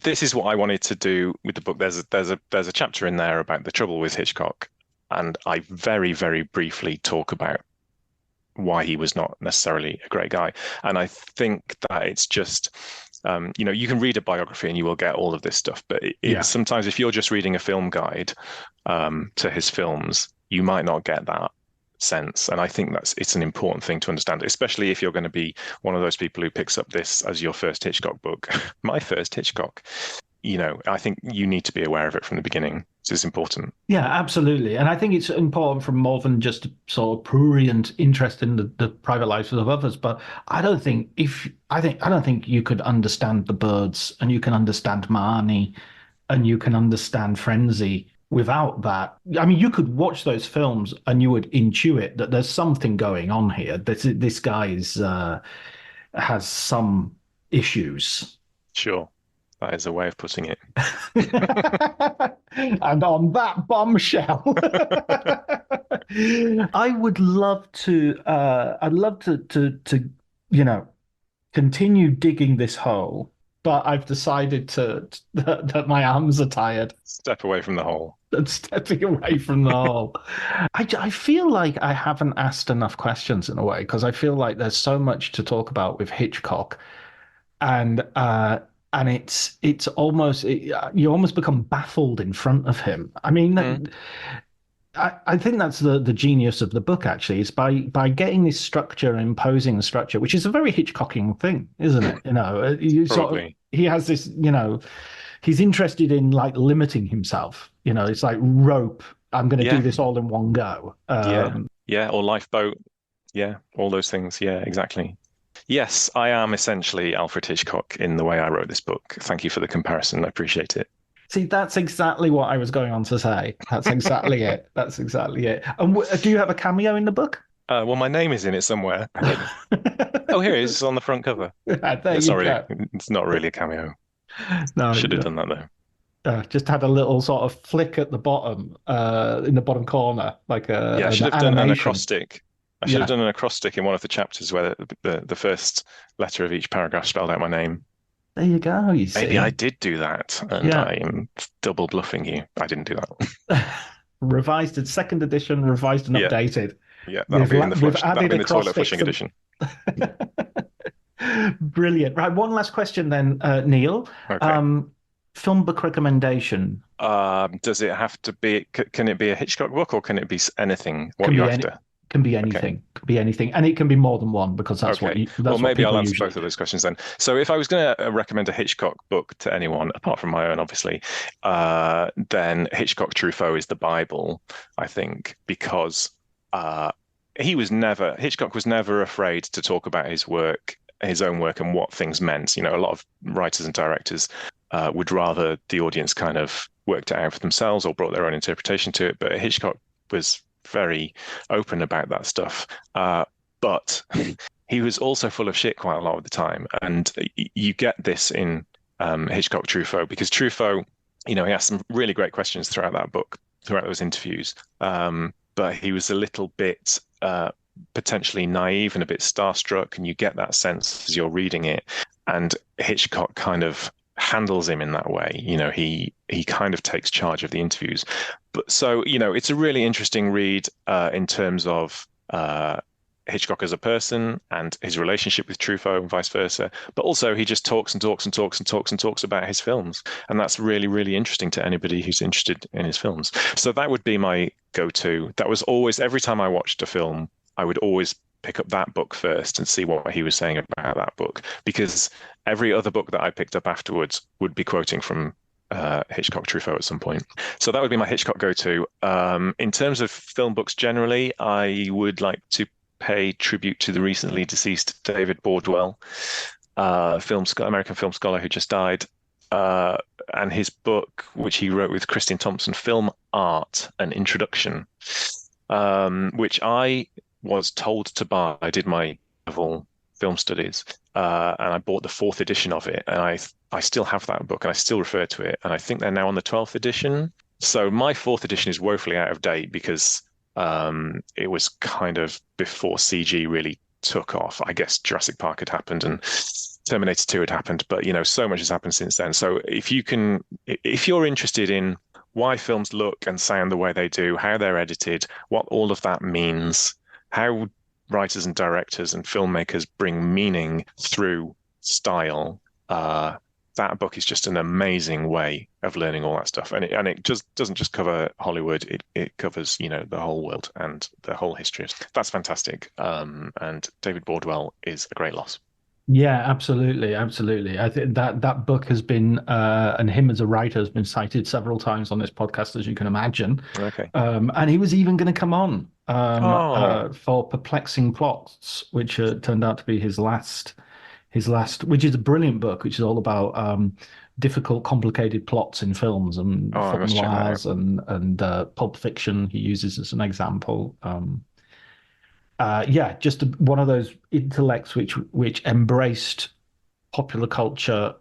is what I wanted to do with the book. There's a chapter in there about the trouble with Hitchcock, and I very, very briefly talk about why he was not necessarily a great guy. And I think that it's just, you can read a biography and you will get all of this stuff, but sometimes if you're just reading a film guide to his films, you might not get that sense. And I think it's an important thing to understand, especially if you're going to be one of those people who picks up this as your first Hitchcock book. My first Hitchcock. I think you need to be aware of it from the beginning. It's important.
Yeah, absolutely. And I think it's important from more than just sort of prurient interest in the private lives of others. But I don't think you could understand The Birds, and you can understand Marnie, and you can understand Frenzy without that. I mean, you could watch those films and you would intuit that there's something going on here. This guy has some issues.
Sure. That is a way of putting it.
And on that bombshell, I would love to. I'd love to continue digging this hole, but I've decided that my arms are tired.
Step away from the hole.
And stepping away from the hole. I feel like I haven't asked enough questions in a way, because I feel like there's so much to talk about with Hitchcock, and it's almost you almost become baffled in front of him. I mean, I think that's the genius of the book. Actually, is by getting this structure, imposing the structure, which is a very Hitchcockian thing, isn't it? He has this. He's interested in like limiting himself. It's like rope. I'm going to do this all in one go.
Or Lifeboat. Yeah, all those things. Yeah, exactly. Yes, I am essentially Alfred Hitchcock in the way I wrote this book. Thank you for the comparison. I appreciate it.
See, that's exactly what I was going on to say. That's exactly it. That's exactly it. And do you have a cameo in the book?
Well, my name is in it somewhere. Oh, here it is. It's on the front cover. It's not really a cameo. No, should have done that though.
Just had a little sort of flick at the bottom, in the bottom corner, like a.
I should have done an acrostic. I should have done an acrostic in one of the chapters where the first letter of each paragraph spelled out my name.
There you go. You see.
Maybe I did do that, and I'm double bluffing you. I didn't do that.
Revised in second edition, revised and updated.
Yeah, that'll be in the toilet flushing edition.
Brilliant. Right, one last question then, Neil.
Okay.
Film book recommendation.
Does it have to be? Can it be a Hitchcock book, or can it be anything? What are you after?
Can be anything.
Okay.
Can be anything, and it can be more than one because that's
Okay.
Well,
maybe I'll answer
usually
both of those questions then. So if I was going to recommend a Hitchcock book to anyone, apart from my own, obviously, then Hitchcock Truffaut is the Bible, I think, because Hitchcock was never afraid to talk about his work, his own work, and what things meant. A lot of writers and directors would rather the audience kind of worked it out for themselves or brought their own interpretation to it. But Hitchcock was very open about that stuff. But he was also full of shit quite a lot of the time. And you get this in Hitchcock Truffaut, because Truffaut, he asked some really great questions throughout that book, throughout those interviews. But he was a little bit potentially naive and a bit starstruck, and you get that sense as you're reading it. And Hitchcock kind of handles him in that way. He kind of takes charge of the interviews. But so, it's a really interesting read in terms of Hitchcock as a person and his relationship with Truffaut and vice versa. But also he just talks and talks and talks and talks and talks about his films. And that's really, really interesting to anybody who's interested in his films. So that would be my go-to. That was always, every time I watched a film, I would always pick up that book first and see what he was saying about that book, because every other book that I picked up afterwards would be quoting from Hitchcock Truffaut at some point. So that would be my Hitchcock go-to. In terms of film books generally, I would like to pay tribute to the recently deceased David Bordwell, American film scholar who just died, and his book, which he wrote with Christian Thompson, Film Art, An Introduction, which I was told to buy. I did my level film studies, and I bought the 4th edition of it, and I still have that book and I still refer to it, and I think they're now on the 12th edition. So my 4th edition is woefully out of date because it was kind of before CG really took off. I guess Jurassic Park had happened and Terminator 2 had happened, but so much has happened since then. So if you're interested in why films look and sound the way they do, how they're edited, what all of that means, how writers and directors and filmmakers bring meaning through style, that book is just an amazing way of learning all that stuff. And it just doesn't just cover Hollywood, it covers, the whole world and the whole history. That's fantastic. And David Bordwell is a great loss.
Yeah, absolutely. I think that book has been, and him as a writer has been cited several times on this podcast, as you can imagine.
Okay.
And he was even going to come on for Perplexing Plots, which turned out to be his last, which is a brilliant book, which is all about difficult, complicated plots in films and film noirs and Pulp Fiction. He uses as an example. Just one of those intellects which embraced popular culture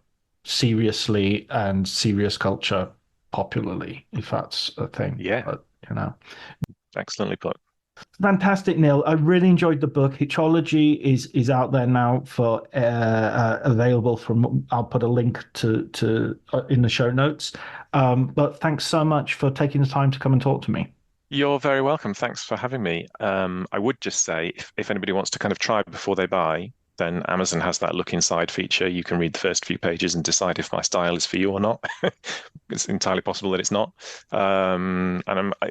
seriously and serious culture popularly, if that's a thing.
Yeah.
But,
Excellently put.
Fantastic, Neil. I really enjoyed the book. Hitchology is out there now for available from. I'll put a link to in the show notes. But thanks so much for taking the time to come and talk to me.
You're very welcome. Thanks for having me. I would just say, if anybody wants to kind of try before they buy, then Amazon has that look inside feature. You can read the first few pages and decide if my style is for you or not. It's entirely possible that it's not. And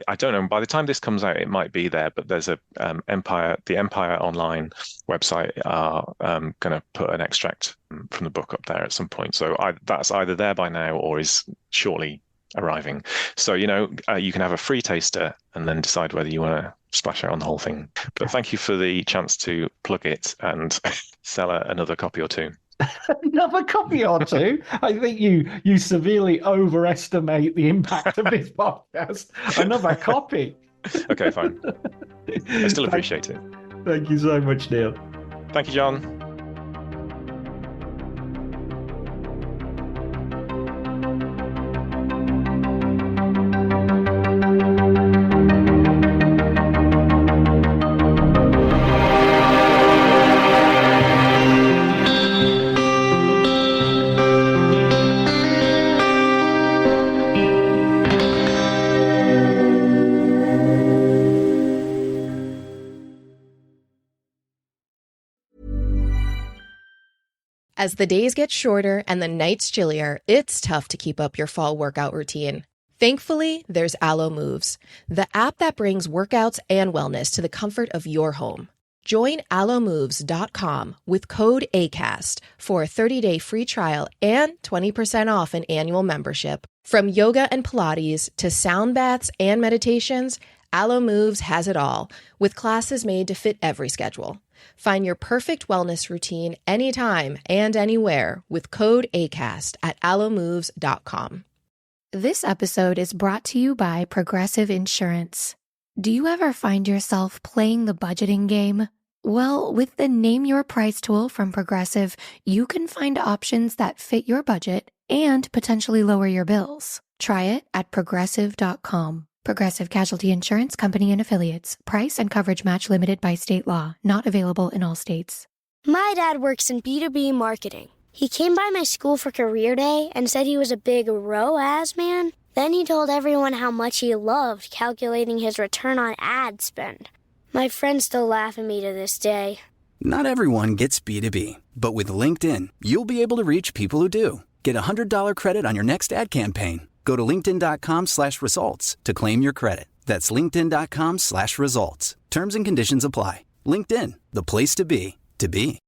I don't know. By the time this comes out, it might be there. But there's the Empire Online website are going to put an extract from the book up there at some point. So that's either there by now or is shortly arriving. So, you can have a free taster and then decide whether you want to splash out on the whole thing. But thank you for the chance to plug it and sell another copy or two.
Another copy or two? I think you severely overestimate the impact of this podcast. Another copy.
Okay, fine. I still appreciate it.
Thank you so much, Neil.
Thank you, John.
As the days get shorter and the nights chillier, it's tough to keep up your fall workout routine. Thankfully, there's Allo Moves, the app that brings workouts and wellness to the comfort of your home. Join allomoves.com with code ACAST for a 30-day free trial and 20% off an annual membership. From yoga and Pilates to sound baths and meditations, Allo Moves has it all, with classes made to fit every schedule. Find your perfect wellness routine anytime and anywhere with code ACAST at allomoves.com.
This episode is brought to you by Progressive Insurance. Do you ever find yourself playing the budgeting game? Well, with the Name Your Price tool from Progressive, you can find options that fit your budget and potentially lower your bills. Try it at progressive.com. Progressive Casualty Insurance Company and Affiliates. Price and coverage match limited by state law. Not available in all states.
My dad works in B2B marketing. He came by my school for career day and said he was a big ROAS man. Then he told everyone how much he loved calculating his return on ad spend. My friends still laugh at me to this day.
Not everyone gets B2B, but with LinkedIn, you'll be able to reach people who do. Get a $100 credit on your next ad campaign. Go to linkedin.com/results to claim your credit. That's linkedin.com/results. Terms and conditions apply. LinkedIn, the place to be, to be.